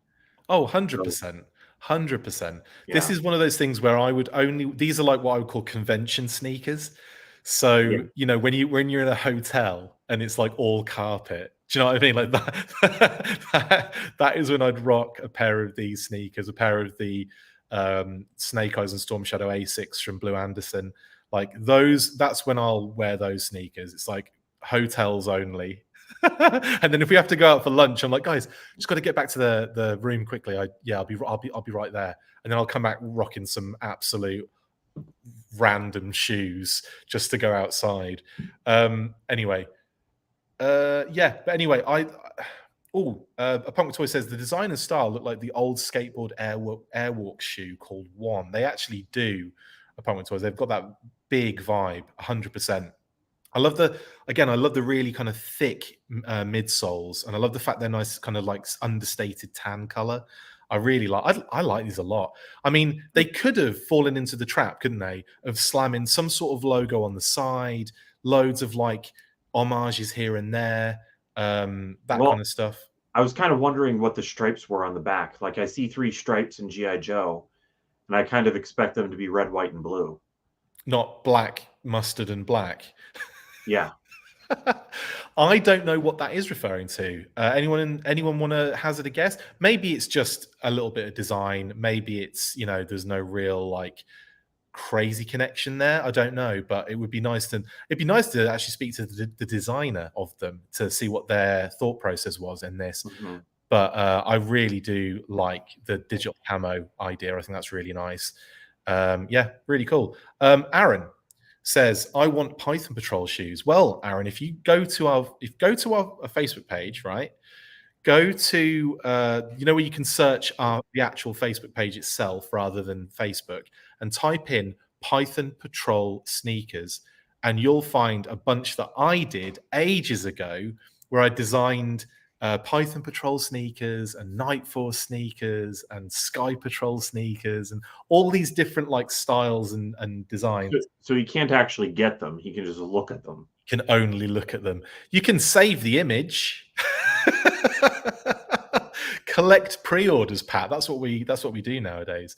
Speaker 3: Oh, 100%. 100%. This is one of those things where I would these are like what I would call convention sneakers. So, when you're in a hotel and it's like all carpet, do you know what I mean? Like that is when I'd rock a pair of these sneakers, a pair of the Snake Eyes and Storm Shadow A6 from Blue Anderson. Like those, that's when I'll wear those sneakers. It's like hotels only. And then if we have to go out for lunch, I'm like, guys, just got to get back to the room quickly. I'll be right there. And then I'll come back rocking some absolute random shoes just to go outside. Anyway, a Punk Toy says the design and style look like the old skateboard airwalk shoe called One. They actually do. A Punk Toys, they've got that big vibe, 100%. I love the really kind of thick midsoles, and I love the fact they're nice, kind of like understated tan color. I really like. I like these a lot. I mean, they could have fallen into the trap, couldn't they, of slamming some sort of logo on the side, loads of like homages here and there, kind of stuff.
Speaker 2: I was kind of wondering what the stripes were on the back. Like, I see 3 stripes in G.I. Joe, and I kind of expect them to be red, white, and blue,
Speaker 3: not black, mustard, and black.
Speaker 2: Yeah.
Speaker 3: I don't know what that is referring to. Anyone want to hazard a guess? Maybe it's just a little bit of design. Maybe it's, there's no real like crazy connection there. I don't know, but it'd be nice to actually speak to the designer of them to see what their thought process was in this. Mm-hmm. But I really do like the digital camo idea. I think that's really nice. Really cool. Aaron says, I want Python Patrol shoes. Well, Aaron, if you go to our Facebook page, right? Go to where you can search the actual Facebook page itself rather than Facebook, and type in Python Patrol sneakers, and you'll find a bunch that I did ages ago where I designed Python Patrol sneakers and Night Force sneakers and Sky Patrol sneakers and all these different like styles and designs.
Speaker 2: So you can't actually get them. You can just look at them.
Speaker 3: You can only look at them. You can save the image. Collect pre-orders, Pat. That's what we do nowadays.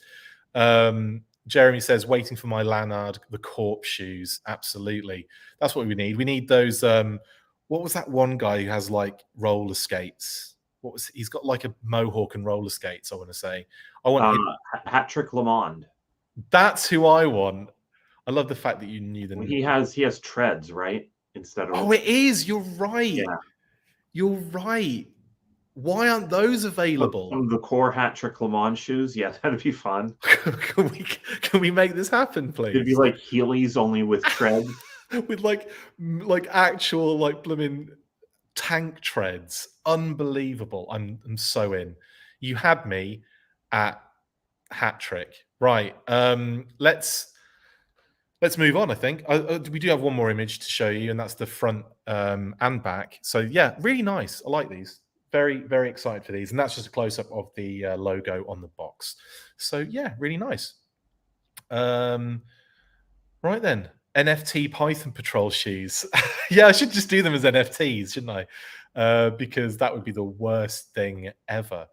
Speaker 3: Jeremy says, waiting for my Lannard, the Corpse shoes. Absolutely. That's what we need. We need those what was that one guy who has like roller skates? He's got like a mohawk and roller skates, I want to say. I want
Speaker 2: Patrick Lamond.
Speaker 3: That's who I want. I love the fact that you knew the name.
Speaker 2: He has treads, right? Instead of
Speaker 3: Oh, it is. You're right. Yeah. You're right. Why aren't those available?
Speaker 2: Some of the core Patrick Lamond shoes. Yeah, that'd be fun.
Speaker 3: Can we make this happen, please?
Speaker 2: It'd be like Heelys only with treads.
Speaker 3: with like actual like blooming tank treads. Unbelievable. I'm so in. You had me at hat trick. Right. Let's move on, I think. We do have one more image to show you, and that's the front and back. So yeah, really nice. I like these. Very, very excited for these. And that's just a close-up of the logo on the box. So yeah, really nice. Right then. NFT Python Patrol shoes. Yeah, I should just do them as NFTs, shouldn't I? Because that would be the worst thing ever.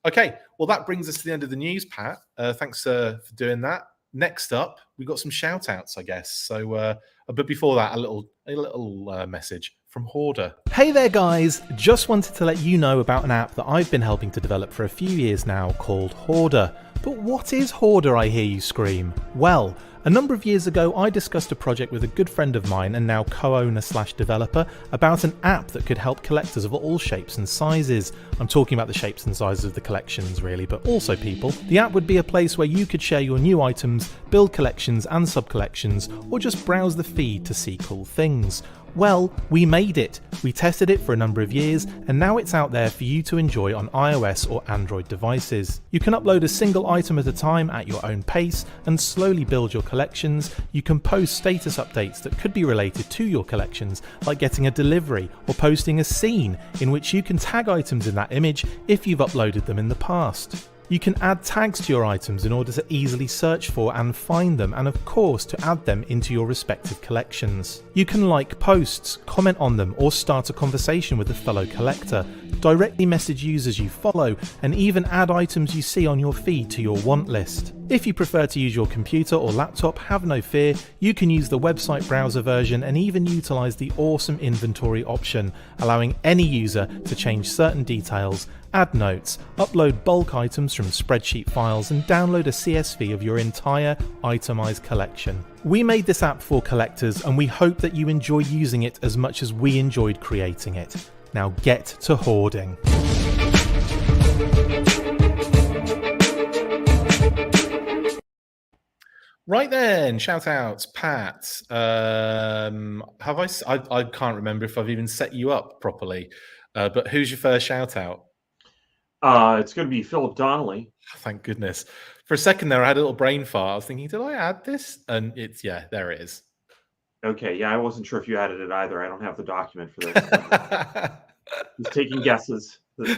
Speaker 3: Okay, well, that brings us to the end of the news, Pat. Thanks for doing that. Next up, we've got some shout outs, I guess. So, but before that, a little message from Hoarder.
Speaker 1: Hey there guys, just wanted to let you know about an app that I've been helping to develop for a few years now called HOARDAR. But what is HOARDAR, I hear you scream? Well, a number of years ago I discussed a project with a good friend of mine and now co-owner/developer about an app that could help collectors of all shapes and sizes. I'm talking about the shapes and sizes of the collections really, but also people. The app would be a place where you could share your new items, build collections and sub-collections, or just browse the feed to see cool things. Well, we made it. We tested it for a number of years, and now it's out there for you to enjoy on iOS or Android devices. You can upload a single item at a time at your own pace and slowly build your collections. You can post status updates that could be related to your collections, like getting a delivery or posting a scene in which you can tag items in that image if you've uploaded them in the past. You can add tags to your items in order to easily search for and find them, and of course to add them into your respective collections. You can like posts, comment on them, or start a conversation with a fellow collector, directly message users you follow, and even add items you see on your feed to your want list. If you prefer to use your computer or laptop, have no fear, you can use the website browser version and even utilise the awesome inventory option, allowing any user to change certain details, add notes, upload bulk items from spreadsheet files, and download a CSV of your entire itemised collection. We made this app for collectors, and we hope that you enjoy using it as much as we enjoyed creating it. Now get to hoarding.
Speaker 3: Right then, shout outs, Pat. Have I can't remember if I've even set you up properly, but who's your first shout out?
Speaker 2: It's going to be Philip Donnelly.
Speaker 3: Thank goodness. For a second there, I had a little brain fart. I was thinking, did I add this? And yeah, there it is.
Speaker 2: Okay, yeah, I wasn't sure if you added it either. I don't have the document for this. Just taking guesses. I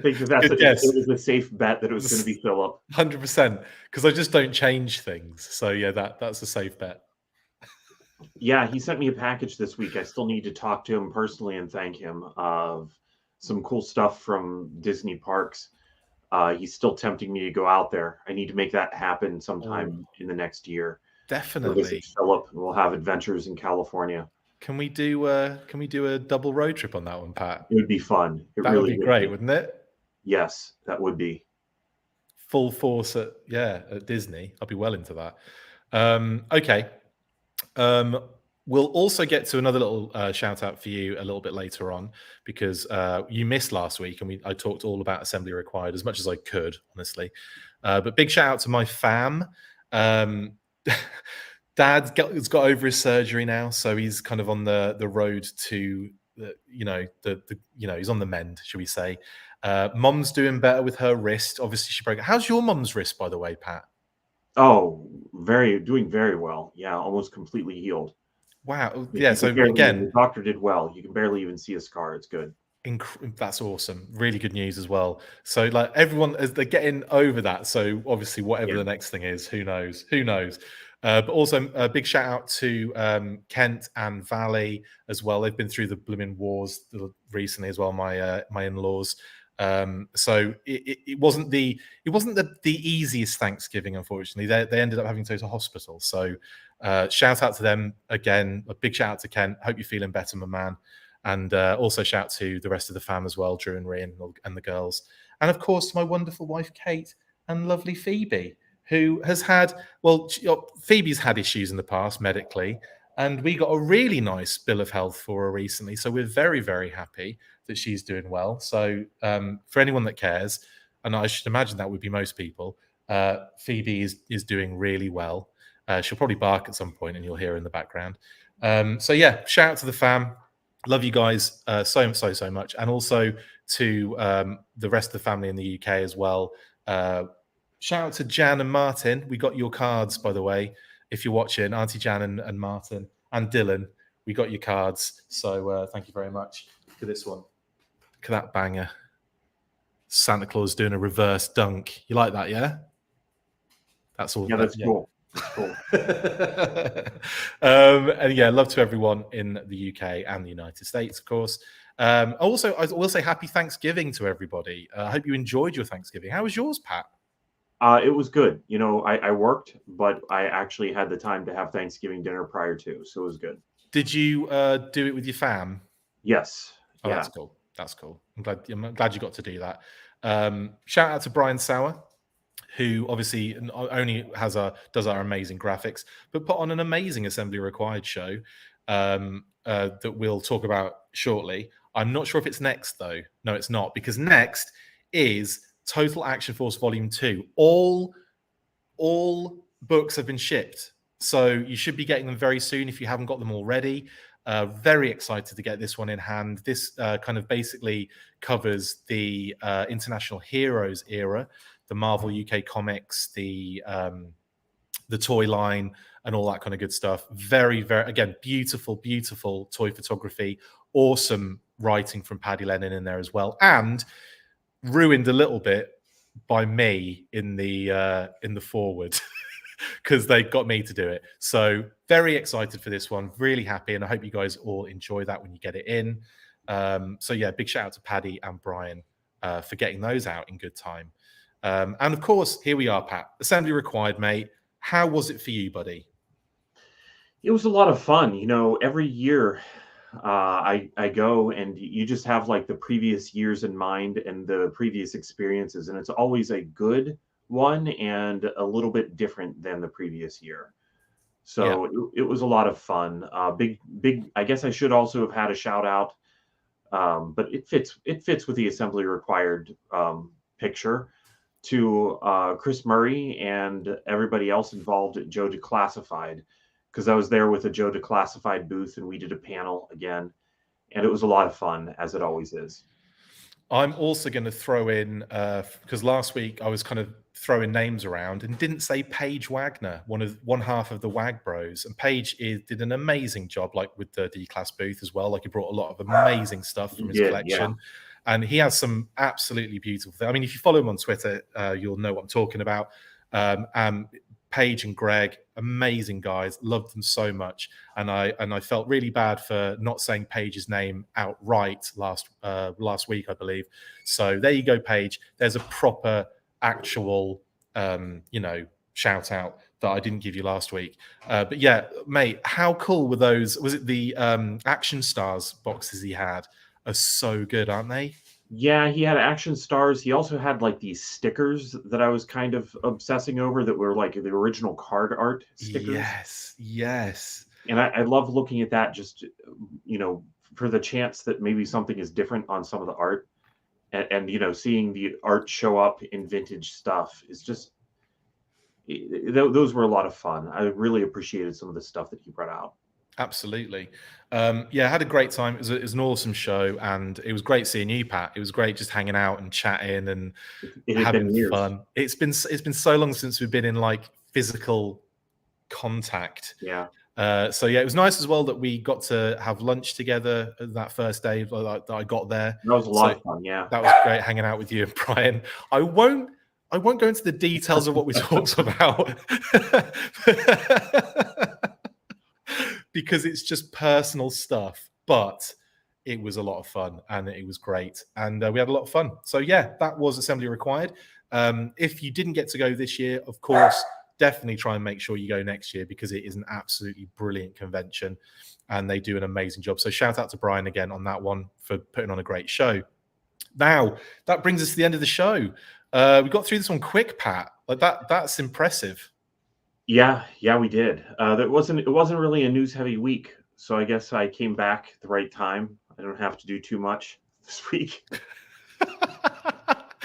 Speaker 2: think it was a safe bet that it was going to be Philip.
Speaker 3: 100%, because I just don't change things. So yeah, that's a safe bet.
Speaker 2: Yeah, he sent me a package this week. I still need to talk to him personally and thank him of some cool stuff from Disney parks. He's still tempting me to go out there. I need to make that happen sometime in the next year.
Speaker 3: Definitely.
Speaker 2: Visit Philip, and we'll have adventures in California.
Speaker 3: Can we do a double road trip on that one, Pat?
Speaker 2: It would be fun.
Speaker 3: That really would be great, wouldn't it?
Speaker 2: Yes, that would be.
Speaker 3: Full force at Disney. I'll be well into that. Okay. We'll also get to another little shout out for you a little bit later on, because you missed last week and I talked all about assembly required as much as I could, honestly. But big shout out to my fam. Dad's got over his surgery now, so he's kind of on the road to he's on the mend, shall we say. Mom's doing better with her wrist. Obviously, she broke it. How's your mom's wrist, by the way, Pat?
Speaker 2: Oh, doing very well. Yeah, almost completely healed.
Speaker 3: Wow. Yeah. So again,
Speaker 2: the doctor did well. You can barely even see a scar. It's good.
Speaker 3: That's awesome. Really good news as well. So like everyone, as they're getting over that. So obviously, whatever the next thing is, who knows? Who knows? But also a big shout out to Kent and Valley as well. They've been through the blooming wars recently as well. My in-laws. So it wasn't the easiest Thanksgiving, unfortunately. They ended up having to go to hospital. So shout out to them again. A big shout out to Kent. Hope you're feeling better, my man. And also shout out to the rest of the fam as well, Drew and Rhian and the girls. And of course, to my wonderful wife, Kate, and lovely Phoebe, who has had, Phoebe's had issues in the past medically, and we got a really nice bill of health for her recently. So we're very, very happy that she's doing well. So for anyone that cares, and I should imagine that would be most people, Phoebe is doing really well. She'll probably bark at some point and you'll hear her in the background. So yeah, shout out to the fam. Love you guys so much, and also to the rest of the family in the UK as well. Shout out to Jan and Martin. We got your cards, by the way. If you're watching, Auntie Jan and Martin and Dylan, we got your cards. So thank you very much. Look at this one. Look at that banger. Santa Claus doing a reverse dunk. You like that, yeah? That's all.
Speaker 2: Yeah, that's cool. That's cool.
Speaker 3: And yeah, love to everyone in the UK and the United States, of course. Also, I will say happy Thanksgiving to everybody. I hope you enjoyed your Thanksgiving. How was yours, Pat?
Speaker 2: It was good. You know, I worked, but I actually had the time to have Thanksgiving dinner prior to, so it was good.
Speaker 3: Did you do it with your fam?
Speaker 2: Yes.
Speaker 3: Oh, yeah. That's cool. That's cool. I'm glad you got to do that. Shout out to Brian Sauer, who obviously only does our amazing graphics, but put on an amazing Assembly Required show that we'll talk about shortly. I'm not sure if it's next, though. No, it's not, because next is Total Action Force Volume 2. All books have been shipped, so you should be getting them very soon if you haven't got them already. Very excited to get this one in hand. This kind of basically covers the International Heroes era, the Marvel UK comics, the toy line, and all that kind of good stuff. Very, very, again, beautiful toy photography. Awesome writing from Paddy Lennon in there as well, and ruined a little bit by me in the forward because they got me to do it. So very excited for this one. Really happy, and I hope you guys all enjoy that when you get it in. So yeah, big shout out to Paddy and Brian for getting those out in good time. And of course, here we are, Pat. Assembly Required, mate. How was it for you, buddy?
Speaker 2: It was a lot of fun. You know, every year I go and you just have like the previous years in mind and the previous experiences, and it's always a good one and a little bit different than the previous year. So yeah, it was a lot of fun. Big. I guess I should also have had a shout out, but it fits with the Assembly Required picture, to Chris Murray and everybody else involved at Joe Declassified, because I was there with a Joe Declassified booth and we did a panel again, and it was a lot of fun, as it always is.
Speaker 3: I'm also going to throw in, because last week I was kind of throwing names around and didn't say Paige Wagner, one half of the Wag Bros. And Paige did an amazing job, like with the D-Class booth as well. Like, he brought a lot of amazing stuff from his collection. Yeah. And he has some absolutely beautiful things. I mean, if you follow him on Twitter, you'll know what I'm talking about. Paige and Greg, amazing guys, loved them so much, and I felt really bad for not saying Paige's name outright last week, I believe. So there you go, Paige. There's a proper, actual, shout out that I didn't give you last week. But yeah, mate, how cool were those? Was it the Action Stars boxes he had? Are so good, aren't they?
Speaker 2: Yeah, he had Action Stars. He also had like these stickers that I was kind of obsessing over that were like the original card art stickers.
Speaker 3: Yes.
Speaker 2: And I love looking at that, just, for the chance that maybe something is different on some of the art. And seeing the art show up in vintage stuff is just, those were a lot of fun. I really appreciated some of the stuff that he brought out.
Speaker 3: Absolutely. I had a great time. It was an awesome show, and it was great seeing you, Pat. It was great just hanging out and chatting and having fun. It's been so long since we've been in like physical contact.
Speaker 2: Yeah.
Speaker 3: So yeah, it was nice as well that we got to have lunch together that first day that I got there.
Speaker 2: That was a lot of fun. Yeah,
Speaker 3: that was great hanging out with you and Brian. I won't go into the details of what we talked about. Because it's just personal stuff, but it was a lot of fun and it was great, and we had a lot of fun. So yeah, that was Assembly Required. If you didn't get to go this year, of course, definitely try and make sure you go next year, because it is an absolutely brilliant convention and they do an amazing job. So shout out to Brian again on that one for putting on a great show. Now, that brings us to the end of the show. We got through this one quick, Pat. Like that's impressive.
Speaker 2: Yeah, we did. It wasn't really a news heavy week, so I guess I came back at the right time. I don't have to do too much this week.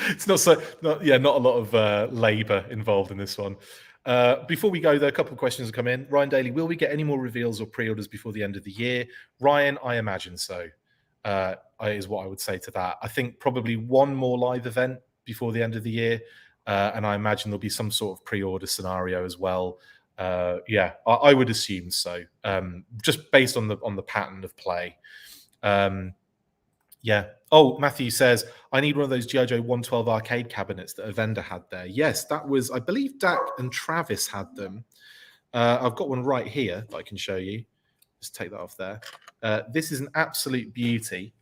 Speaker 3: It's not a lot of labor involved in this one. Before we go, though, a couple of questions have come in. Ryan Daly, will we get any more reveals or pre-orders before the end of the year? Ryan, I imagine so, is what I would say to that. I think probably one more live event before the end of the year, and I imagine there'll be some sort of pre-order scenario as well. I would assume so, just based on the pattern of play. Oh, Matthew says, I need one of those G.I. Joe 112 arcade cabinets that a vendor had there. Yes, that was, I believe Dak and Travis had them. I've got one right here that I can show you. Just take that off there. This is an absolute beauty.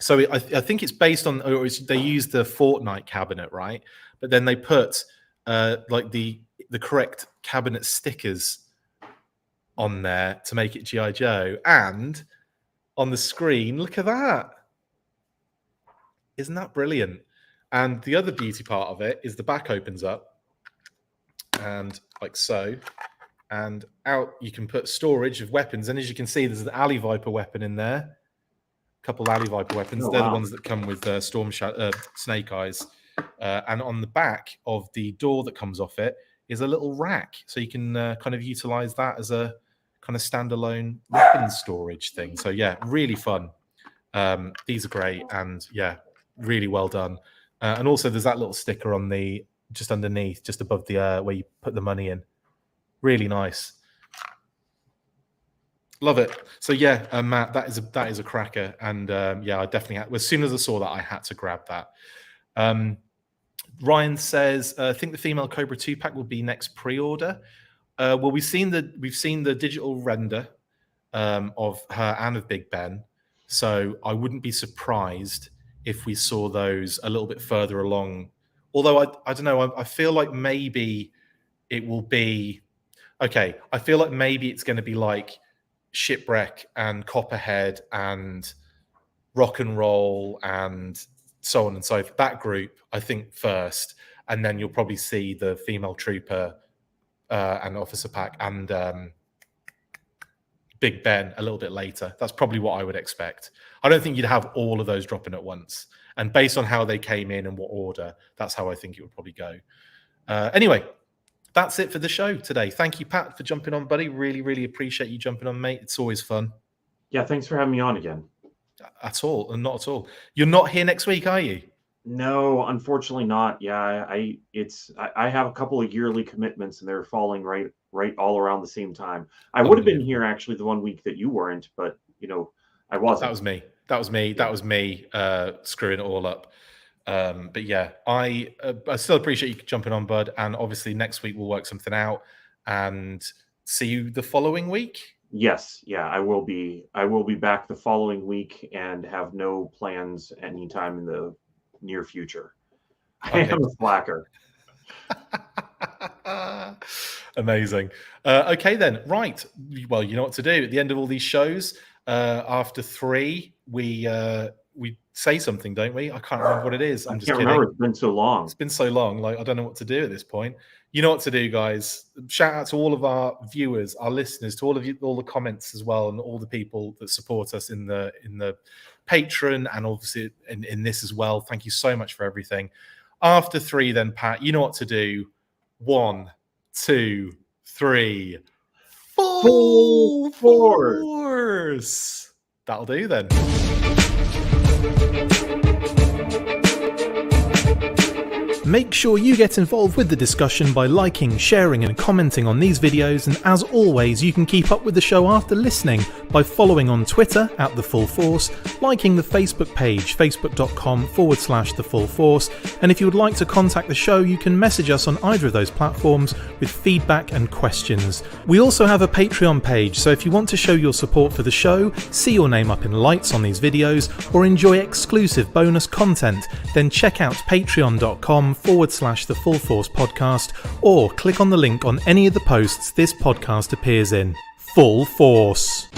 Speaker 3: So I think it's based on, they use the Fortnite cabinet, right? But then they put like the correct cabinet stickers on there to make it G.I. Joe. And on the screen, look at that. Isn't that brilliant? And the other beauty part of it is the back opens up and like so, and out you can put storage of weapons. And as you can see, there's an Alley Viper weapon in there. A couple Alley Viper weapons.
Speaker 2: Oh,
Speaker 3: They're
Speaker 2: wow.
Speaker 3: the ones that come with Snake Eyes. And on the back of the door that comes off it is a little rack. So you can kind of utilize that as a kind of standalone weapon storage thing. So yeah, really fun. These are great. And yeah, really well done. And also there's that little sticker on the just underneath, just above the where you put the money in. Really nice. Love it. So yeah, Matt, that is a cracker. And yeah, I definitely had, as soon as I saw that, I had to grab that. Ryan says, I think the female Cobra 2-pack will be next pre-order. Well, we've seen the digital render of her and of Big Ben. So I wouldn't be surprised if we saw those a little bit further along. Although I don't know, I feel like maybe it will be okay. I feel like maybe it's going to be like Shipwreck and Copperhead and Rock and Roll and so on and so forth. That group, I think, first, and then you'll probably see the female trooper and officer pack and Big Ben a little bit later. That's probably what I would expect. I don't think you'd have all of those dropping at once. And based on how they came in and what order, that's how I think it would probably go. Anyway, that's it for the show today. Thank you, Pat, for jumping on, buddy. Really, really appreciate you jumping on, mate. It's always fun.
Speaker 2: Yeah, thanks for having me on again.
Speaker 3: At all, and not at all. You're not here next week, are you?
Speaker 2: No, unfortunately not. Yeah, I have a couple of yearly commitments, and they're falling right all around the same time. I would have been here actually the one week that you weren't, but you know, I wasn't. That was me screwing it all up. But yeah, I still appreciate you jumping on, bud. And obviously next week we'll work something out and see you the following week. Yes, yeah, I will be back the following week and have no plans anytime in the near future. Okay. I am a slacker.
Speaker 3: Amazing. Okay then, right. Well, you know what to do. At the end of all these shows, after 3, we say something, don't we? I can't remember what it is. I'm just kidding.
Speaker 2: Remember. It's been so long.
Speaker 3: It's been so long. Like, I don't know what to do at this point. You know what to do, guys. Shout out to all of our viewers, our listeners, to all of you, all the comments as well, and all the people that support us in the Patreon and obviously in this as well. Thank you so much for everything. After 3, then, Pat, you know what to do. 1, 2, 3. Full force. That'll do then.
Speaker 1: Make sure you get involved with the discussion by liking, sharing and commenting on these videos, and as always you can keep up with the show after listening by following on Twitter at The Full Force, liking the Facebook page facebook.com/The Full Force, and if you would like to contact the show you can message us on either of those platforms with feedback and questions. We also have a Patreon page, so if you want to show your support for the show, see your name up in lights on these videos, or enjoy exclusive bonus content, then check out patreon.com/The Full Force Podcast, or click on the link on any of the posts this podcast appears in. Full Force.